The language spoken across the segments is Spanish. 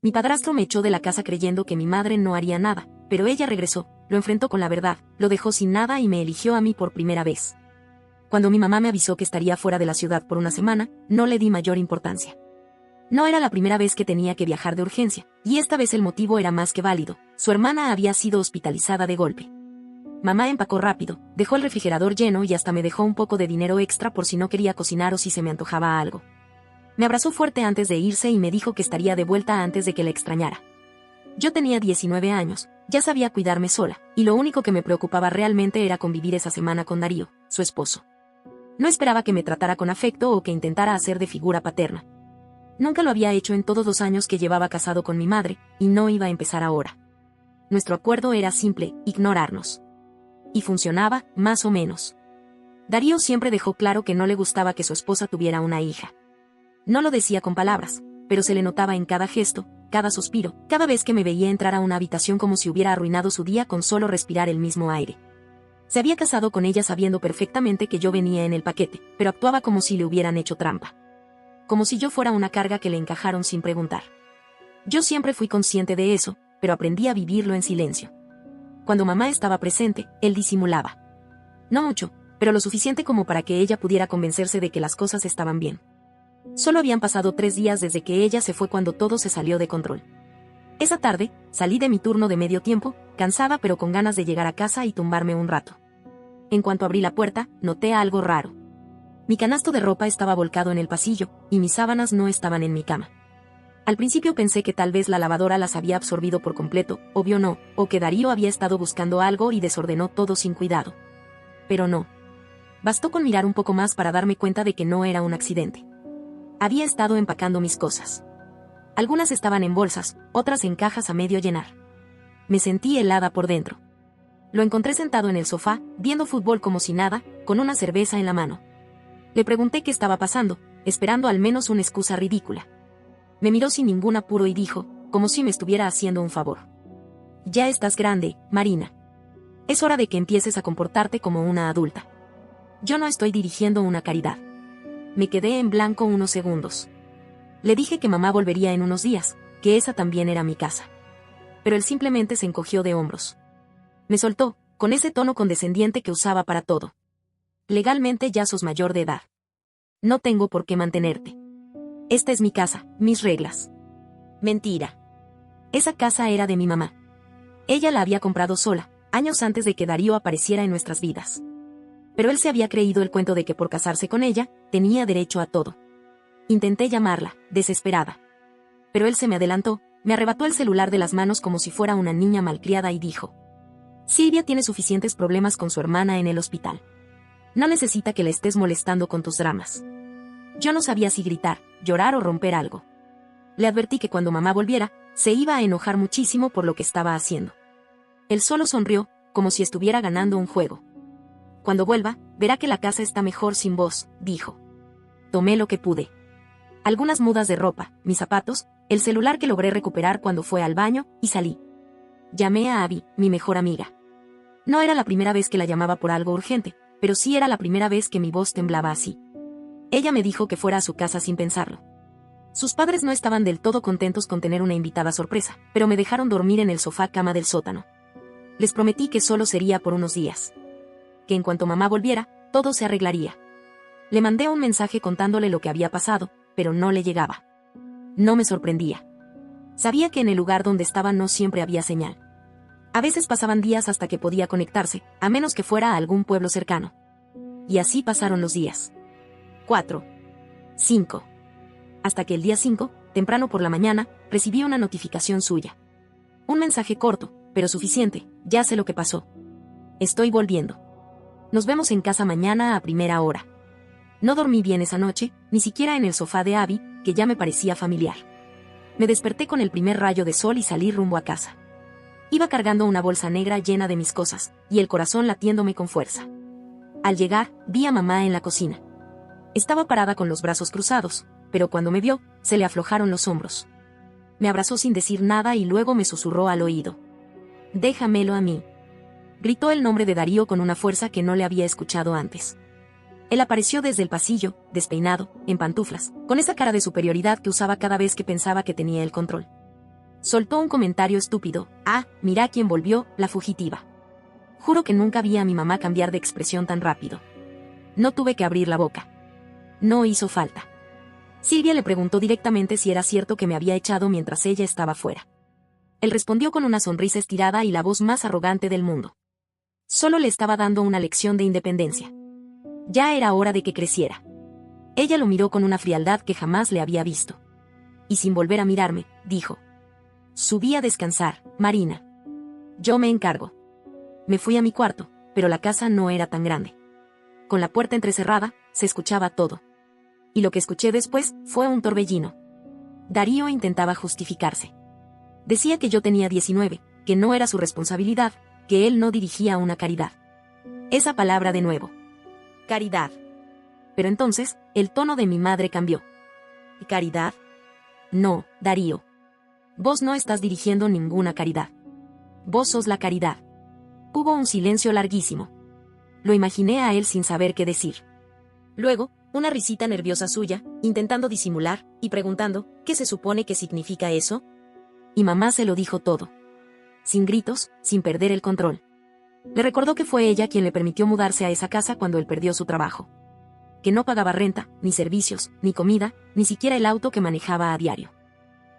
Mi padrastro me echó de la casa creyendo que mi madre no haría nada, pero ella regresó, lo enfrentó con la verdad, lo dejó sin nada y me eligió a mí por primera vez. Cuando mi mamá me avisó que estaría fuera de la ciudad por una semana, no le di mayor importancia. No era la primera vez que tenía que viajar de urgencia, y esta vez el motivo era más que válido. Su hermana había sido hospitalizada de golpe. Mamá empacó rápido, dejó el refrigerador lleno y hasta me dejó un poco de dinero extra por si no quería cocinar o si se me antojaba algo. Me abrazó fuerte antes de irse y me dijo que estaría de vuelta antes de que la extrañara. Yo tenía 19 años, ya sabía cuidarme sola, y lo único que me preocupaba realmente era convivir esa semana con Darío, su esposo. No esperaba que me tratara con afecto o que intentara hacer de figura paterna. Nunca lo había hecho en todos los años que llevaba casado con mi madre, y no iba a empezar ahora. Nuestro acuerdo era simple, ignorarnos. Y funcionaba, más o menos. Darío siempre dejó claro que no le gustaba que su esposa tuviera una hija. No lo decía con palabras, pero se le notaba en cada gesto, cada suspiro, cada vez que me veía entrar a una habitación como si hubiera arruinado su día con solo respirar el mismo aire. Se había casado con ella sabiendo perfectamente que yo venía en el paquete, pero actuaba como si le hubieran hecho trampa. Como si yo fuera una carga que le encajaron sin preguntar. Yo siempre fui consciente de eso, pero aprendí a vivirlo en silencio. Cuando mamá estaba presente, él disimulaba. No mucho, pero lo suficiente como para que ella pudiera convencerse de que las cosas estaban bien. Solo habían pasado 3 días desde que ella se fue cuando todo se salió de control. Esa tarde, salí de mi turno de medio tiempo, cansada pero con ganas de llegar a casa y tumbarme un rato. En cuanto abrí la puerta, noté algo raro. Mi canasto de ropa estaba volcado en el pasillo, y mis sábanas no estaban en mi cama. Al principio pensé que tal vez la lavadora las había absorbido por completo, obvio no, o que Darío había estado buscando algo y desordenó todo sin cuidado. Pero no. Bastó con mirar un poco más para darme cuenta de que no era un accidente. Había estado empacando mis cosas. Algunas estaban en bolsas, otras en cajas a medio llenar. Me sentí helada por dentro. Lo encontré sentado en el sofá, viendo fútbol como si nada, con una cerveza en la mano. Le pregunté qué estaba pasando, esperando al menos una excusa ridícula. Me miró sin ningún apuro y dijo, como si me estuviera haciendo un favor. Ya estás grande, Marina. Es hora de que empieces a comportarte como una adulta. Yo no estoy dirigiendo una caridad. Me quedé en blanco unos segundos. Le dije que mamá volvería en unos días, que esa también era mi casa. Pero él simplemente se encogió de hombros. Me soltó, con ese tono condescendiente que usaba para todo. Legalmente ya sos mayor de edad. No tengo por qué mantenerte. Esta es mi casa, mis reglas. Mentira. Esa casa era de mi mamá. Ella la había comprado sola, años antes de que Darío apareciera en nuestras vidas. Pero él se había creído el cuento de que por casarse con ella, tenía derecho a todo. Intenté llamarla, desesperada. Pero él se me adelantó, me arrebató el celular de las manos como si fuera una niña malcriada y dijo: Silvia tiene suficientes problemas con su hermana en el hospital. No necesita que la estés molestando con tus dramas. Yo no sabía si gritar, llorar o romper algo. Le advertí que cuando mamá volviera, se iba a enojar muchísimo por lo que estaba haciendo. Él solo sonrió, como si estuviera ganando un juego. Cuando vuelva, verá que la casa está mejor sin vos, dijo. Tomé lo que pude. Algunas mudas de ropa, mis zapatos, el celular que logré recuperar cuando fue al baño, y salí. Llamé a Abby, mi mejor amiga. No era la primera vez que la llamaba por algo urgente, pero sí era la primera vez que mi voz temblaba así. Ella me dijo que fuera a su casa sin pensarlo. Sus padres no estaban del todo contentos con tener una invitada sorpresa, pero me dejaron dormir en el sofá cama del sótano. Les prometí que solo sería por unos días. Que en cuanto mamá volviera, todo se arreglaría. Le mandé un mensaje contándole lo que había pasado, pero no le llegaba. No me sorprendía. Sabía que en el lugar donde estaba no siempre había señal. A veces pasaban días hasta que podía conectarse, a menos que fuera a algún pueblo cercano. Y así pasaron los días. 4. 5. Hasta que el día 5, temprano por la mañana, recibí una notificación suya. Un mensaje corto, pero suficiente, ya sé lo que pasó. Estoy volviendo. Nos vemos en casa mañana a primera hora. No dormí bien esa noche, ni siquiera en el sofá de Abby, que ya me parecía familiar. Me desperté con el primer rayo de sol y salí rumbo a casa. Iba cargando una bolsa negra llena de mis cosas, y el corazón latiéndome con fuerza. Al llegar, vi a mamá en la cocina. Estaba parada con los brazos cruzados, pero cuando me vio, se le aflojaron los hombros. Me abrazó sin decir nada y luego me susurró al oído. «Déjamelo a mí». Gritó el nombre de Darío con una fuerza que no le había escuchado antes. Él apareció desde el pasillo, despeinado, en pantuflas, con esa cara de superioridad que usaba cada vez que pensaba que tenía el control. Soltó un comentario estúpido. Ah, mira quién volvió, la fugitiva. Juro que nunca vi a mi mamá cambiar de expresión tan rápido. No tuve que abrir la boca. No hizo falta. Silvia le preguntó directamente si era cierto que me había echado mientras ella estaba fuera. Él respondió con una sonrisa estirada y la voz más arrogante del mundo. Solo le estaba dando una lección de independencia. Ya era hora de que creciera. Ella lo miró con una frialdad que jamás le había visto. Y sin volver a mirarme, dijo: subí a descansar, Marina. Yo me encargo. Me fui a mi cuarto, pero la casa no era tan grande. Con la puerta entrecerrada, se escuchaba todo. Y lo que escuché después fue un torbellino. Darío intentaba justificarse. Decía que yo tenía 19, que no era su responsabilidad, que él no dirigía una caridad. Esa palabra de nuevo. Caridad. Pero entonces, el tono de mi madre cambió. ¿Caridad? No, Darío. Vos no estás dirigiendo ninguna caridad. Vos sos la caridad. Hubo un silencio larguísimo. Lo imaginé a él sin saber qué decir. Luego, una risita nerviosa suya, intentando disimular, y preguntando, ¿qué se supone que significa eso? Y mamá se lo dijo todo. Sin gritos, sin perder el control. Le recordó que fue ella quien le permitió mudarse a esa casa cuando él perdió su trabajo. Que no pagaba renta, ni servicios, ni comida, ni siquiera el auto que manejaba a diario.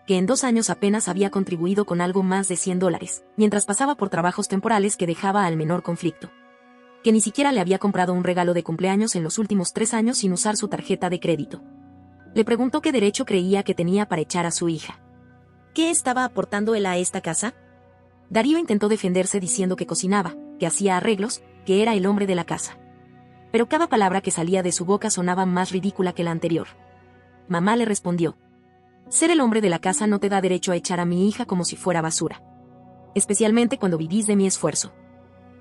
Que en 2 años apenas había contribuido con algo más de $100, mientras pasaba por trabajos temporales que dejaba al menor conflicto. Que ni siquiera le había comprado un regalo de cumpleaños en los últimos 3 años sin usar su tarjeta de crédito. Le preguntó qué derecho creía que tenía para echar a su hija. ¿Qué estaba aportando él a esta casa? Darío intentó defenderse diciendo que cocinaba, que hacía arreglos, que era el hombre de la casa. Pero cada palabra que salía de su boca sonaba más ridícula que la anterior. Mamá le respondió: ser el hombre de la casa no te da derecho a echar a mi hija como si fuera basura. Especialmente cuando vivís de mi esfuerzo.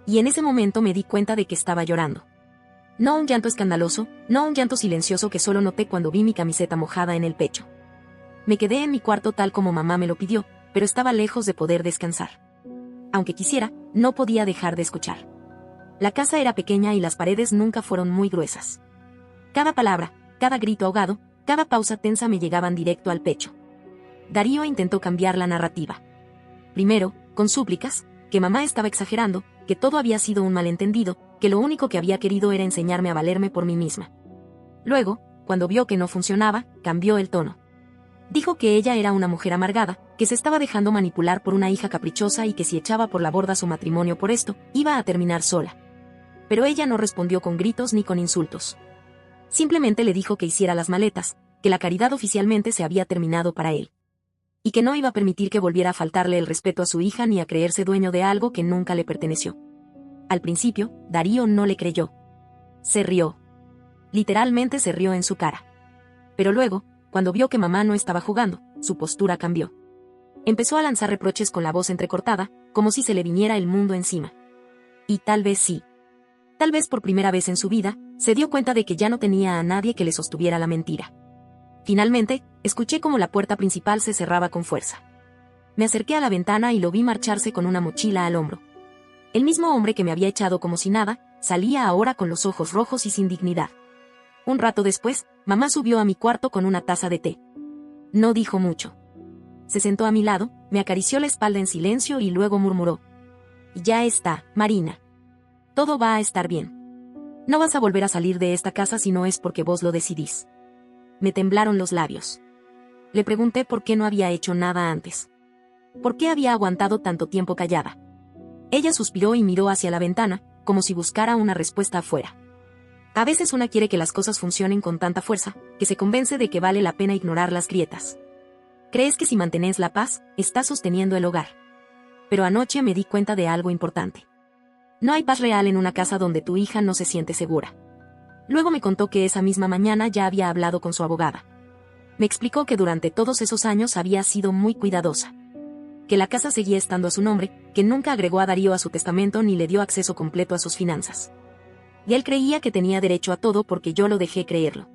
Y en ese momento me di cuenta de que estaba llorando. No un llanto escandaloso, no un llanto silencioso que solo noté cuando vi mi camiseta mojada en el pecho. Me quedé en mi cuarto tal como mamá me lo pidió, pero estaba lejos de poder descansar. Aunque quisiera, no podía dejar de escuchar. La casa era pequeña y las paredes nunca fueron muy gruesas. Cada palabra, cada grito ahogado, cada pausa tensa me llegaban directo al pecho. Darío intentó cambiar la narrativa. Primero, con súplicas, que mamá estaba exagerando, que todo había sido un malentendido, que lo único que había querido era enseñarme a valerme por mí misma. Luego, cuando vio que no funcionaba, cambió el tono. Dijo que ella era una mujer amargada, que se estaba dejando manipular por una hija caprichosa y que si echaba por la borda su matrimonio por esto, iba a terminar sola. Pero ella no respondió con gritos ni con insultos. Simplemente le dijo que hiciera las maletas, que la caridad oficialmente se había terminado para él. Y que no iba a permitir que volviera a faltarle el respeto a su hija ni a creerse dueño de algo que nunca le perteneció. Al principio, Darío no le creyó. Se rió. Literalmente se rió en su cara. Pero luego, cuando vio que mamá no estaba jugando, su postura cambió. Empezó a lanzar reproches con la voz entrecortada, como si se le viniera el mundo encima. Y tal vez sí. Tal vez por primera vez en su vida, se dio cuenta de que ya no tenía a nadie que le sostuviera la mentira. Finalmente, escuché como la puerta principal se cerraba con fuerza. Me acerqué a la ventana y lo vi marcharse con una mochila al hombro. El mismo hombre que me había echado como si nada, salía ahora con los ojos rojos y sin dignidad. Un rato después, mamá subió a mi cuarto con una taza de té. No dijo mucho. Se sentó a mi lado, me acarició la espalda en silencio y luego murmuró: ya está, Marina. Todo va a estar bien. No vas a volver a salir de esta casa si no es porque vos lo decidís. Me temblaron los labios. Le pregunté por qué no había hecho nada antes. ¿Por qué había aguantado tanto tiempo callada? Ella suspiró y miró hacia la ventana, como si buscara una respuesta afuera. A veces una quiere que las cosas funcionen con tanta fuerza, que se convence de que vale la pena ignorar las grietas. Crees que si mantenés la paz, estás sosteniendo el hogar. Pero anoche me di cuenta de algo importante. No hay paz real en una casa donde tu hija no se siente segura. Luego me contó que esa misma mañana ya había hablado con su abogada. Me explicó que durante todos esos años había sido muy cuidadosa. Que la casa seguía estando a su nombre, que nunca agregó a Darío a su testamento ni le dio acceso completo a sus finanzas. Y él creía que tenía derecho a todo porque yo lo dejé creerlo.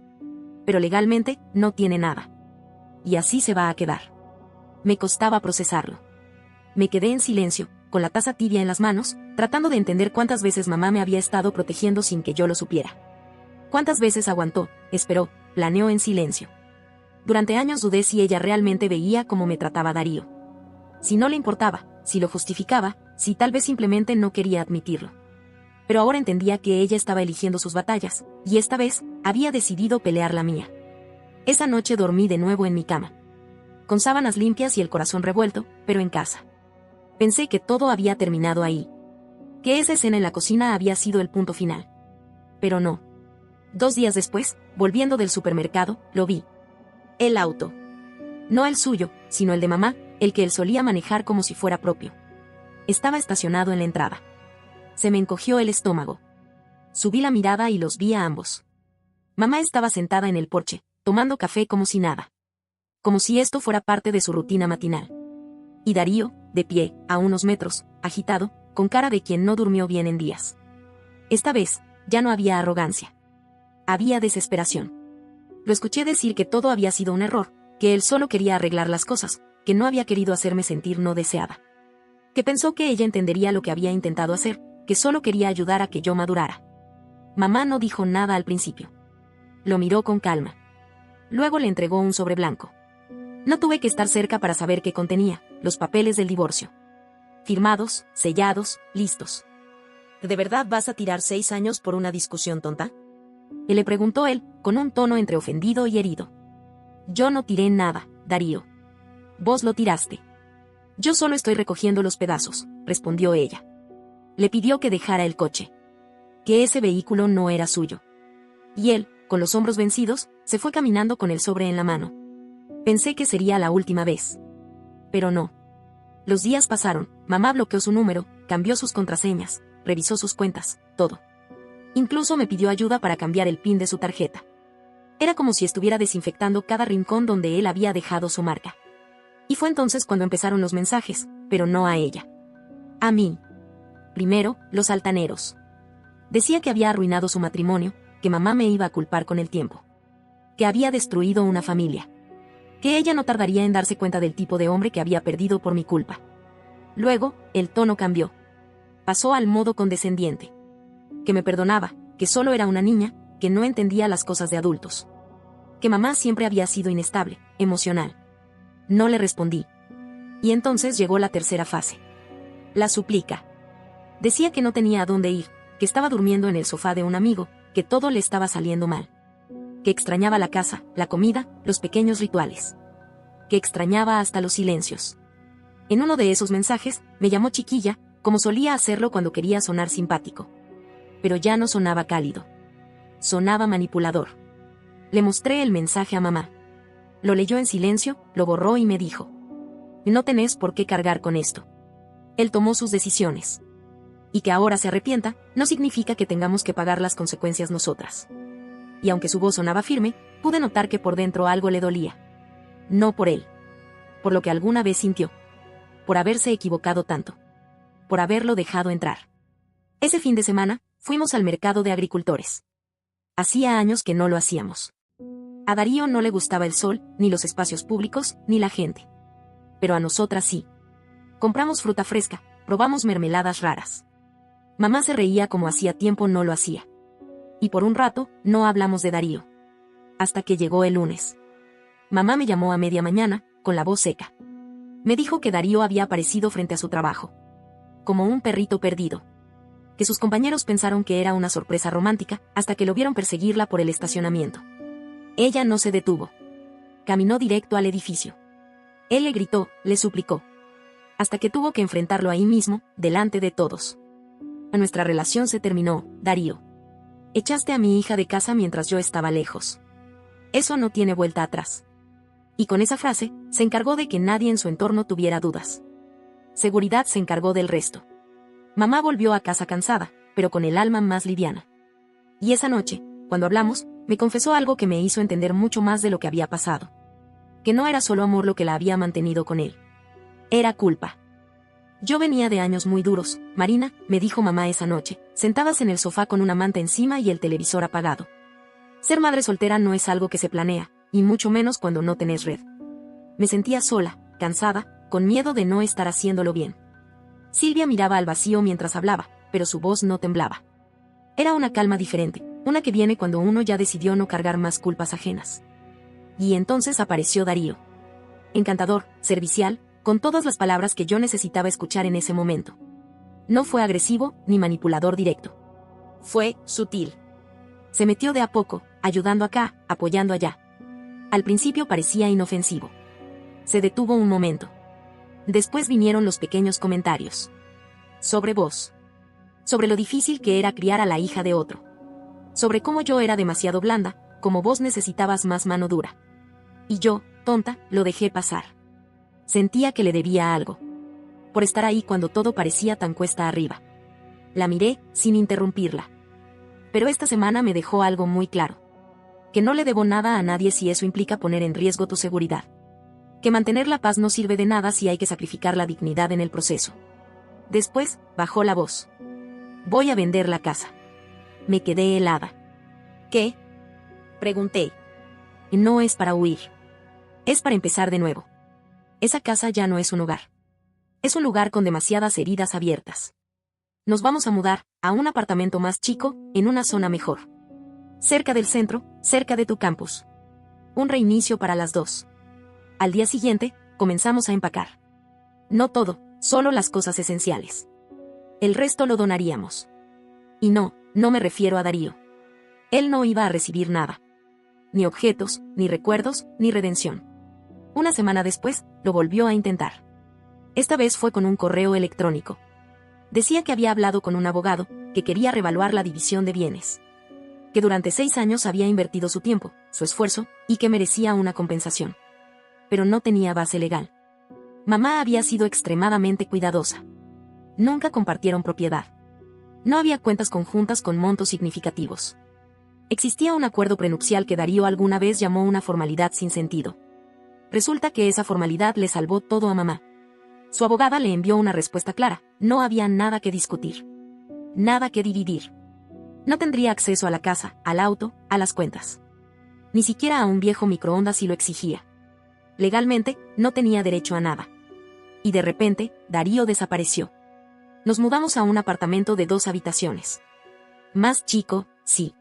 Pero legalmente, no tiene nada. Y así se va a quedar. Me costaba procesarlo. Me quedé en silencio, con la taza tibia en las manos, tratando de entender cuántas veces mamá me había estado protegiendo sin que yo lo supiera. Cuántas veces aguantó, esperó, planeó en silencio. Durante años dudé si ella realmente veía cómo me trataba Darío. si no le importaba, si lo justificaba, si tal vez simplemente no quería admitirlo. Pero ahora entendía que ella estaba eligiendo sus batallas, y esta vez, había decidido pelear la mía. Esa noche dormí de nuevo en mi cama, con sábanas limpias y el corazón revuelto, pero en casa. Pensé que todo había terminado ahí, que esa escena en la cocina había sido el punto final. Pero no. 2 días después, volviendo del supermercado, lo vi. El auto. No el suyo, sino el de mamá, el que él solía manejar como si fuera propio. Estaba estacionado en la entrada. Se me encogió el estómago. Subí la mirada y los vi a ambos. Mamá estaba sentada en el porche, tomando café como si nada. Como si esto fuera parte de su rutina matinal. Y Darío, de pie, a unos metros, agitado, con cara de quien no durmió bien en días. Esta vez, ya no había arrogancia. Había desesperación. Lo escuché decir que todo había sido un error, que él solo quería arreglar las cosas, que no había querido hacerme sentir no deseada. Que pensó que ella entendería lo que había intentado hacer, que solo quería ayudar a que yo madurara. Mamá no dijo nada al principio. Lo miró con calma. Luego le entregó un sobre blanco. No tuve que estar cerca para saber qué contenía, los papeles del divorcio. Firmados, sellados, listos. ¿De verdad vas a tirar 6 años por una discusión tonta? Le preguntó él, con un tono entre ofendido y herido. Yo no tiré nada, Darío. Vos lo tiraste. Yo solo estoy recogiendo los pedazos, respondió ella. Le pidió que dejara el coche. Que ese vehículo no era suyo. Y él, con los hombros vencidos, se fue caminando con el sobre en la mano. Pensé que sería la última vez. Pero no. Los días pasaron, mamá bloqueó su número, cambió sus contraseñas, revisó sus cuentas, todo. Incluso me pidió ayuda para cambiar el PIN de su tarjeta. Era como si estuviera desinfectando cada rincón donde él había dejado su marca. Y fue entonces cuando empezaron los mensajes, pero no a ella. A mí. Primero, los altaneros. Decía que había arruinado su matrimonio, que mamá me iba a culpar con el tiempo. Que había destruido una familia. Que ella no tardaría en darse cuenta del tipo de hombre que había perdido por mi culpa. Luego, el tono cambió. Pasó al modo condescendiente. Que me perdonaba, que solo era una niña, que no entendía las cosas de adultos. Que mamá siempre había sido inestable, emocional. No le respondí. Y entonces llegó la tercera fase. La súplica. Decía que no tenía a dónde ir, que estaba durmiendo en el sofá de un amigo, que todo le estaba saliendo mal. Que extrañaba la casa, la comida, los pequeños rituales. Que extrañaba hasta los silencios. En uno de esos mensajes, me llamó chiquilla, como solía hacerlo cuando quería sonar simpático. Pero ya no sonaba cálido. Sonaba manipulador. Le mostré el mensaje a mamá. Lo leyó en silencio, lo borró y me dijo: no tenés por qué cargar con esto. Él tomó sus decisiones. Y que ahora se arrepienta, no significa que tengamos que pagar las consecuencias nosotras. Y aunque su voz sonaba firme, pude notar que por dentro algo le dolía. No por él. Por lo que alguna vez sintió. Por haberse equivocado tanto. Por haberlo dejado entrar. Ese fin de semana, fuimos al mercado de agricultores. Hacía años que no lo hacíamos. A Darío no le gustaba el sol, ni los espacios públicos, ni la gente. Pero a nosotras sí. Compramos fruta fresca, probamos mermeladas raras. Mamá se reía como hacía tiempo no lo hacía. Y por un rato, no hablamos de Darío. Hasta que llegó el lunes. Mamá me llamó a media mañana, con la voz seca. Me dijo que Darío había aparecido frente a su trabajo. Como un perrito perdido. Que sus compañeros pensaron que era una sorpresa romántica, hasta que lo vieron perseguirla por el estacionamiento. Ella no se detuvo. Caminó directo al edificio. Él le gritó, le suplicó. Hasta que tuvo que enfrentarlo ahí mismo, delante de todos. Nuestra relación se terminó, Darío. Echaste a mi hija de casa mientras yo estaba lejos. Eso no tiene vuelta atrás. Y con esa frase, se encargó de que nadie en su entorno tuviera dudas. Seguridad se encargó del resto. Mamá volvió a casa cansada, pero con el alma más liviana. Y esa noche, cuando hablamos, me confesó algo que me hizo entender mucho más de lo que había pasado. Que no era solo amor lo que la había mantenido con él. Era culpa. Yo venía de años muy duros, Marina, me dijo mamá esa noche, sentadas en el sofá con una manta encima y el televisor apagado. Ser madre soltera no es algo que se planea, y mucho menos cuando no tenés red. Me sentía sola, cansada, con miedo de no estar haciéndolo bien. Silvia miraba al vacío mientras hablaba, pero su voz no temblaba. Era una calma diferente, una que viene cuando uno ya decidió no cargar más culpas ajenas. Y entonces apareció Darío. Encantador, servicial, con todas las palabras que yo necesitaba escuchar en ese momento. No fue agresivo ni manipulador directo. Fue sutil. Se metió de a poco, ayudando acá, apoyando allá. Al principio parecía inofensivo. Se detuvo un momento. Después vinieron los pequeños comentarios. Sobre vos. Sobre lo difícil que era criar a la hija de otro. Sobre cómo yo era demasiado blanda, como vos necesitabas más mano dura. Y yo, tonta, lo dejé pasar. Sentía que le debía algo. Por estar ahí cuando todo parecía tan cuesta arriba. La miré, sin interrumpirla. Pero esta semana me dejó algo muy claro. Que no le debo nada a nadie si eso implica poner en riesgo tu seguridad. Que mantener la paz no sirve de nada si hay que sacrificar la dignidad en el proceso. Después, bajó la voz. Voy a vender la casa. Me quedé helada. ¿Qué? Pregunté. No es para huir. Es para empezar de nuevo. Esa casa ya no es un hogar. Es un lugar con demasiadas heridas abiertas. Nos vamos a mudar a un apartamento más chico, en una zona mejor. Cerca del centro, cerca de tu campus. Un reinicio para las dos. Al día siguiente, comenzamos a empacar. No todo, solo las cosas esenciales. El resto lo donaríamos. Y no me refiero a Darío. Él no iba a recibir nada. Ni objetos, ni recuerdos, ni redención. Una semana después, lo volvió a intentar. Esta vez fue con un correo electrónico. Decía que había hablado con un abogado, que quería revaluar la división de bienes. Que durante 6 años había invertido su tiempo, su esfuerzo, y que merecía una compensación. Pero no tenía base legal. Mamá había sido extremadamente cuidadosa. Nunca compartieron propiedad. No había cuentas conjuntas con montos significativos. Existía un acuerdo prenupcial que Darío alguna vez llamó una formalidad sin sentido. Resulta que esa formalidad le salvó todo a mamá. Su abogada le envió una respuesta clara, no había nada que discutir. Nada que dividir. No tendría acceso a la casa, al auto, a las cuentas. Ni siquiera a un viejo microondas si lo exigía. Legalmente, no tenía derecho a nada. Y de repente, Darío desapareció. Nos mudamos a un apartamento de 2 habitaciones. Más chico, sí.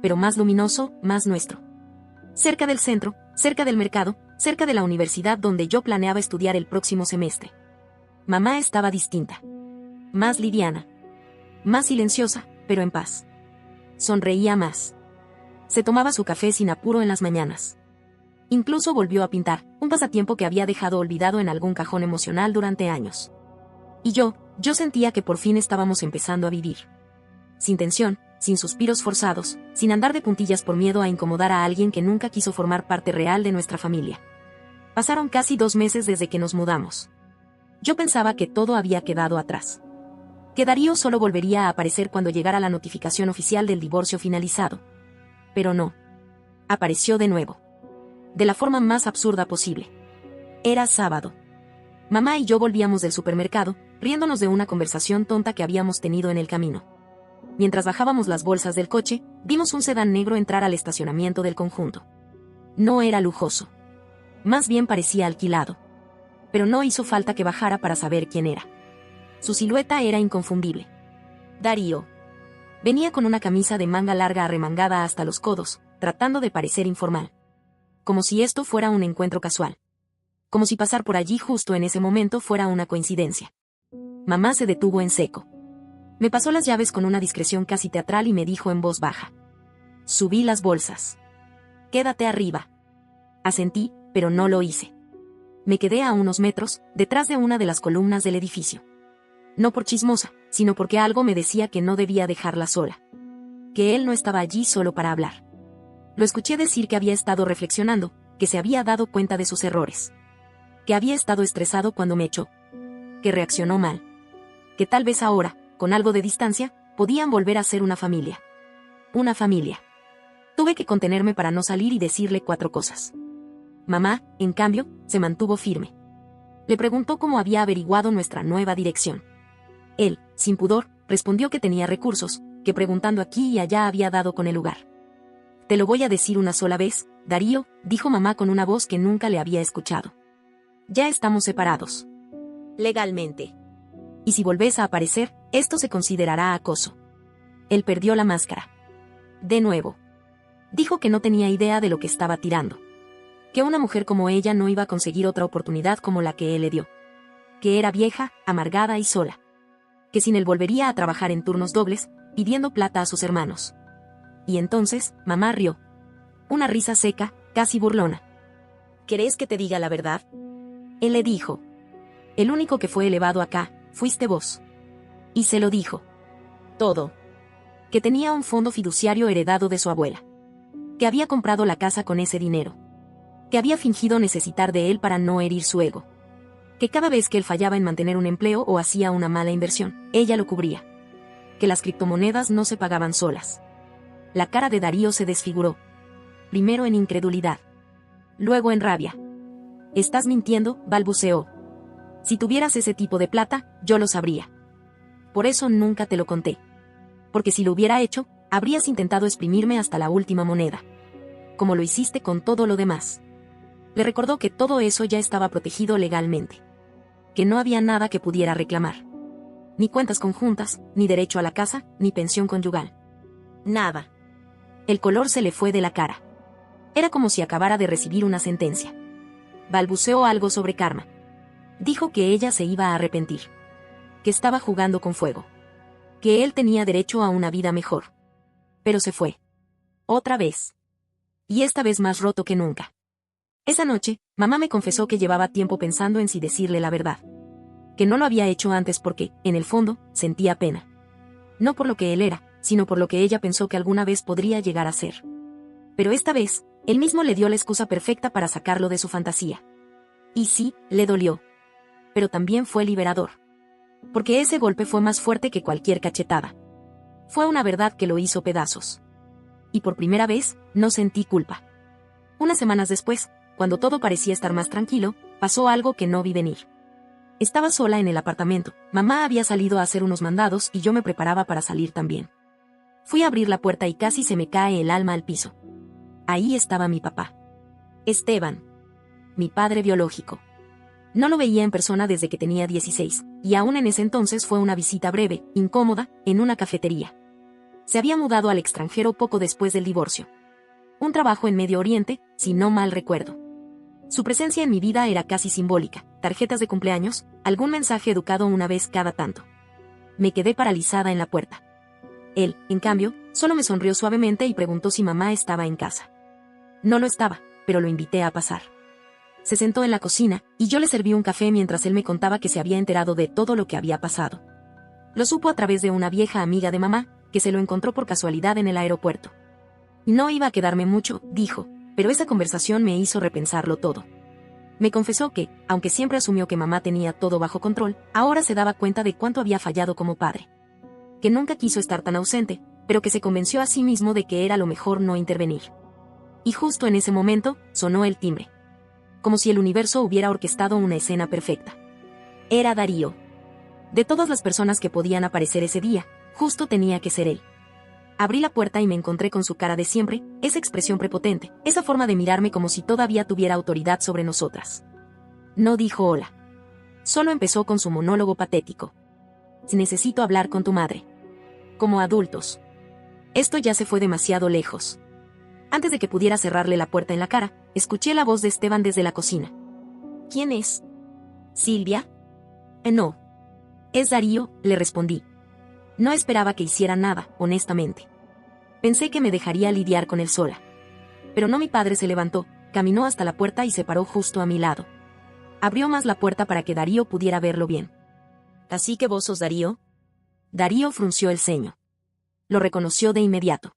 Pero más luminoso, más nuestro. Cerca del centro, cerca del mercado, cerca de la universidad donde yo planeaba estudiar el próximo semestre. Mamá estaba distinta. Más liviana. Más silenciosa, pero en paz. Sonreía más. Se tomaba su café sin apuro en las mañanas. Incluso volvió a pintar, un pasatiempo que había dejado olvidado en algún cajón emocional durante años. Y yo sentía que por fin estábamos empezando a vivir. Sin tensión, sin suspiros forzados, sin andar de puntillas por miedo a incomodar a alguien que nunca quiso formar parte real de nuestra familia. Pasaron casi 2 meses desde que nos mudamos. Yo pensaba que todo había quedado atrás. Que Darío solo volvería a aparecer cuando llegara la notificación oficial del divorcio finalizado. Pero no. Apareció de nuevo. De la forma más absurda posible. Era sábado. Mamá y yo volvíamos del supermercado, riéndonos de una conversación tonta que habíamos tenido en el camino. Mientras bajábamos las bolsas del coche, vimos un sedán negro entrar al estacionamiento del conjunto. No era lujoso. Más bien parecía alquilado. Pero no hizo falta que bajara para saber quién era. Su silueta era inconfundible. Darío. Venía con una camisa de manga larga arremangada hasta los codos, tratando de parecer informal. Como si esto fuera un encuentro casual. Como si pasar por allí justo en ese momento fuera una coincidencia. Mamá se detuvo en seco. Me pasó las llaves con una discreción casi teatral y me dijo en voz baja. Subí las bolsas. Quédate arriba. Asentí, pero no lo hice. Me quedé a unos metros, detrás de una de las columnas del edificio. No por chismosa, sino porque algo me decía que no debía dejarla sola. Que él no estaba allí solo para hablar. Lo escuché decir que había estado reflexionando, que se había dado cuenta de sus errores. Que había estado estresado cuando me echó. Que reaccionó mal. Que tal vez ahora, con algo de distancia, podían volver a ser una familia. Una familia. Tuve que contenerme para no salir y decirle 4 cosas. Mamá, en cambio, se mantuvo firme. Le preguntó cómo había averiguado nuestra nueva dirección. Él, sin pudor, respondió que tenía recursos, que preguntando aquí y allá había dado con el lugar. Te lo voy a decir una sola vez, Darío, dijo mamá con una voz que nunca le había escuchado. Ya estamos separados. Legalmente. Y si volvés a aparecer, esto se considerará acoso. Él perdió la máscara. De nuevo. Dijo que no tenía idea de lo que estaba tirando. que una mujer como ella no iba a conseguir otra oportunidad como la que él le dio. Que era vieja, amargada y sola. Que sin él volvería a trabajar en turnos dobles, pidiendo plata a sus hermanos. Y entonces, mamá rió. Una risa seca, casi burlona. ¿Querés que te diga la verdad? Él le dijo. El único que fue elevado acá, fuiste vos. Y se lo dijo. Todo. Que tenía un fondo fiduciario heredado de su abuela. Que había comprado la casa con ese dinero. Que había fingido necesitar de él para no herir su ego. Que cada vez que él fallaba en mantener un empleo o hacía una mala inversión, ella lo cubría. Que las criptomonedas no se pagaban solas. La cara de Darío se desfiguró. Primero en incredulidad. Luego en rabia. «Estás mintiendo», balbuceó. «Si tuvieras ese tipo de plata, yo lo sabría. Por eso nunca te lo conté. Porque si lo hubiera hecho, habrías intentado exprimirme hasta la última moneda. Como lo hiciste con todo lo demás». Le recordó que todo eso ya estaba protegido legalmente. Que no había nada que pudiera reclamar. Ni cuentas conjuntas, ni derecho a la casa, ni pensión conyugal. Nada. El color se le fue de la cara. Era como si acabara de recibir una sentencia. Balbuceó algo sobre Karma. Dijo que ella se iba a arrepentir. Que estaba jugando con fuego. Que él tenía derecho a una vida mejor. Pero se fue. Otra vez. Y esta vez más roto que nunca. Esa noche, mamá me confesó que llevaba tiempo pensando en si decirle la verdad. Que no lo había hecho antes porque, en el fondo, sentía pena. No por lo que él era, sino por lo que ella pensó que alguna vez podría llegar a ser. Pero esta vez, él mismo le dio la excusa perfecta para sacarlo de su fantasía. Y sí, le dolió. Pero también fue liberador. Porque ese golpe fue más fuerte que cualquier cachetada. Fue una verdad que lo hizo pedazos. Y por primera vez, no sentí culpa. Unas semanas después, cuando todo parecía estar más tranquilo, pasó algo que no vi venir. Estaba sola en el apartamento, mamá había salido a hacer unos mandados y yo me preparaba para salir también. Fui a abrir la puerta y casi se me cae el alma al piso. Ahí estaba mi papá. Esteban. Mi padre biológico. No lo veía en persona desde que tenía 16, y aún en ese entonces fue una visita breve, incómoda, en una cafetería. Se había mudado al extranjero poco después del divorcio. Un trabajo en Medio Oriente, si no mal recuerdo. Su presencia en mi vida era casi simbólica, tarjetas de cumpleaños, algún mensaje educado una vez cada tanto. Me quedé paralizada en la puerta. Él, en cambio, solo me sonrió suavemente y preguntó si mamá estaba en casa. No lo estaba, pero lo invité a pasar. Se sentó en la cocina, y yo le serví un café mientras él me contaba que se había enterado de todo lo que había pasado. Lo supo a través de una vieja amiga de mamá, que se lo encontró por casualidad en el aeropuerto. No iba a quedarme mucho, dijo, pero esa conversación me hizo repensarlo todo. Me confesó que, aunque siempre asumió que mamá tenía todo bajo control, ahora se daba cuenta de cuánto había fallado como padre. Que nunca quiso estar tan ausente, pero que se convenció a sí mismo de que era lo mejor no intervenir. Y justo en ese momento, sonó el timbre. Como si el universo hubiera orquestado una escena perfecta. Era Darío. De todas las personas que podían aparecer ese día, justo tenía que ser él. Abrí la puerta y me encontré con su cara de siempre, esa expresión prepotente, esa forma de mirarme como si todavía tuviera autoridad sobre nosotras. No dijo hola. Solo empezó con su monólogo patético. Necesito hablar con tu madre. Como adultos. Esto ya se fue demasiado lejos. Antes de que pudiera cerrarle la puerta en la cara, escuché la voz de Esteban desde la cocina. ¿Quién es? ¿Silvia? No. Es Darío, le respondí. No esperaba que hiciera nada, honestamente. Pensé que me dejaría lidiar con él sola. Pero no, mi padre se levantó, caminó hasta la puerta y se paró justo a mi lado. Abrió más la puerta para que Darío pudiera verlo bien. ¿Así que vos sos Darío? Darío frunció el ceño. Lo reconoció de inmediato.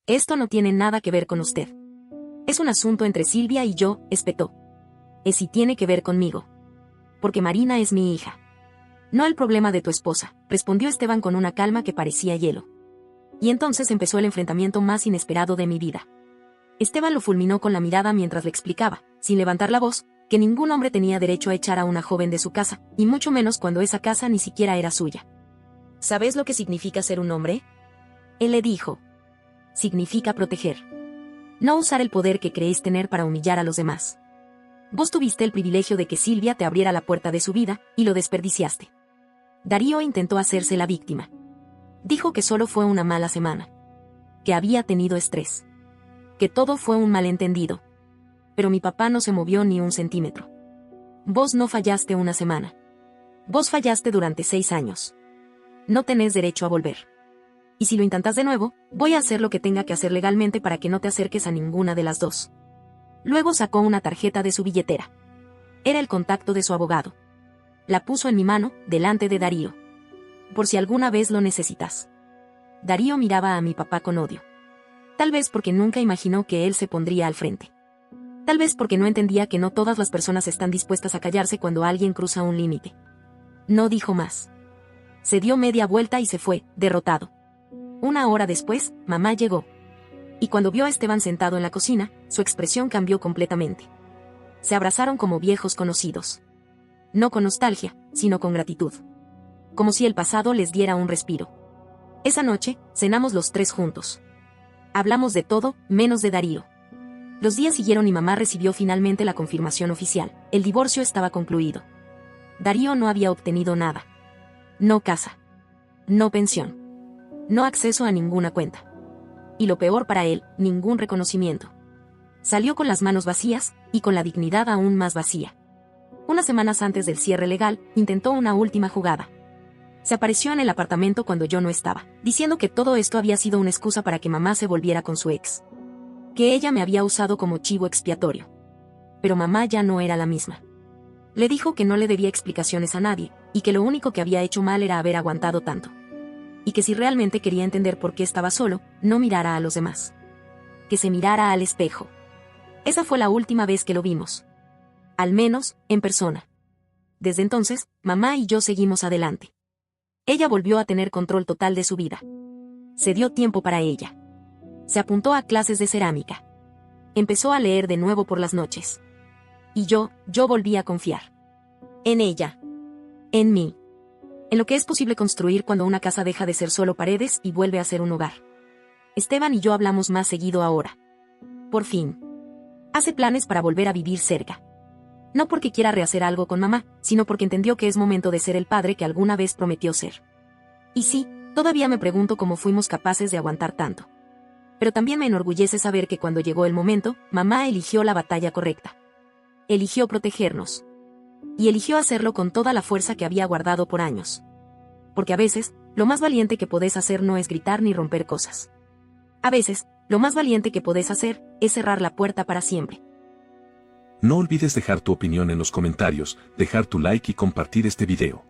Esto no tiene nada que ver con usted. Es un asunto entre Silvia y yo, espetó. Es si tiene que ver conmigo. Porque Marina es mi hija. No el problema de tu esposa, respondió Esteban con una calma que parecía hielo. Y entonces empezó el enfrentamiento más inesperado de mi vida. Esteban lo fulminó con la mirada mientras le explicaba, sin levantar la voz, que ningún hombre tenía derecho a echar a una joven de su casa, y mucho menos cuando esa casa ni siquiera era suya. ¿Sabes lo que significa ser un hombre? Él le dijo. Significa proteger. No usar el poder que creéis tener para humillar a los demás. Vos tuviste el privilegio de que Silvia te abriera la puerta de su vida, y lo desperdiciaste. Darío intentó hacerse la víctima. Dijo que solo fue una mala semana. Que había tenido estrés. Que todo fue un malentendido. pero mi papá no se movió ni un centímetro. Vos no fallaste una semana. Vos fallaste durante 6 años. No tenés derecho a volver. Y si lo intentas de nuevo, voy a hacer lo que tenga que hacer legalmente para que no te acerques a ninguna de las dos. Luego sacó una tarjeta de su billetera. Era el contacto de su abogado. La puso en mi mano, delante de Darío. Por si alguna vez lo necesitas. Darío miraba a mi papá con odio. Tal vez porque nunca imaginó que él se pondría al frente. Tal vez porque no entendía que no todas las personas están dispuestas a callarse cuando alguien cruza un límite. No dijo más. Se dio media vuelta y se fue, derrotado. 1 hora después, mamá llegó. Y cuando vio a Esteban sentado en la cocina, su expresión cambió completamente. Se abrazaron como viejos conocidos. No con nostalgia, sino con gratitud. Como si el pasado les diera un respiro. Esa noche, cenamos los 3 juntos. Hablamos de todo, menos de Darío. Los días siguieron y mamá recibió finalmente la confirmación oficial. El divorcio estaba concluido. Darío no había obtenido nada. No casa. No pensión. No acceso a ninguna cuenta. Y lo peor para él, ningún reconocimiento. Salió con las manos vacías, y con la dignidad aún más vacía. Unas semanas antes del cierre legal, intentó una última jugada. Se apareció en el apartamento cuando yo no estaba, diciendo que todo esto había sido una excusa para que mamá se volviera con su ex. Que ella me había usado como chivo expiatorio. Pero mamá ya no era la misma. Le dijo que no le debía explicaciones a nadie, y que lo único que había hecho mal era haber aguantado tanto. Y que si realmente quería entender por qué estaba solo, no mirara a los demás. Que se mirara al espejo. Esa fue la última vez que lo vimos. Al menos, en persona. Desde entonces, mamá y yo seguimos adelante. Ella volvió a tener control total de su vida. Se dio tiempo para ella. Se apuntó a clases de cerámica. Empezó a leer de nuevo por las noches. Y yo volví a confiar. En ella. En mí. En lo que es posible construir cuando una casa deja de ser solo paredes y vuelve a ser un hogar. Esteban y yo hablamos más seguido ahora. Por fin. Hace planes para volver a vivir cerca. No porque quiera rehacer algo con mamá, sino porque entendió que es momento de ser el padre que alguna vez prometió ser. Y sí, todavía me pregunto cómo fuimos capaces de aguantar tanto. Pero también me enorgullece saber que cuando llegó el momento, mamá eligió la batalla correcta. Eligió protegernos. Y eligió hacerlo con toda la fuerza que había guardado por años. Porque a veces, lo más valiente que podés hacer no es gritar ni romper cosas. A veces, lo más valiente que podés hacer es cerrar la puerta para siempre. No olvides dejar tu opinión en los comentarios, dejar tu like y compartir este video.